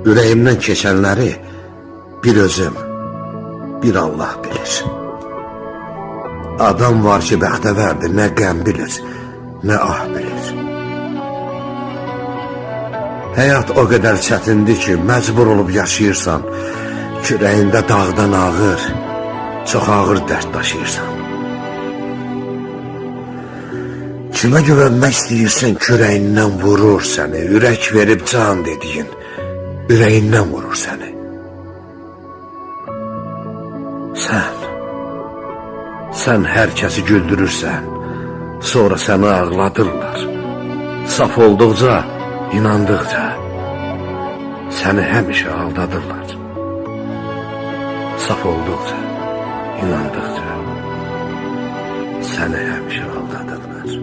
Ürəyimdən keçənləri bir özüm, bir Allah bilir. Adam var ki, bəxtəvərdir, nə qəm bilir, nə ah bilir. Həyat o qədər çətindir ki, məcbur olub yaşayırsan, kürəyində dağdan ağır, çox ağır dərd daşıyırsan. Kimə güvənmək istəyirsən, kürəyindən vurur səni, ürək verib can dediyin, ürəyindən vurur səni. Sən hər kəsi güldürürsən, sonra səni ağladırlar. Saf olduqca, inandıqca, səni həmişə aldadırlar. Saf olduqca, inandıqca, səni həmişə aldadırlar.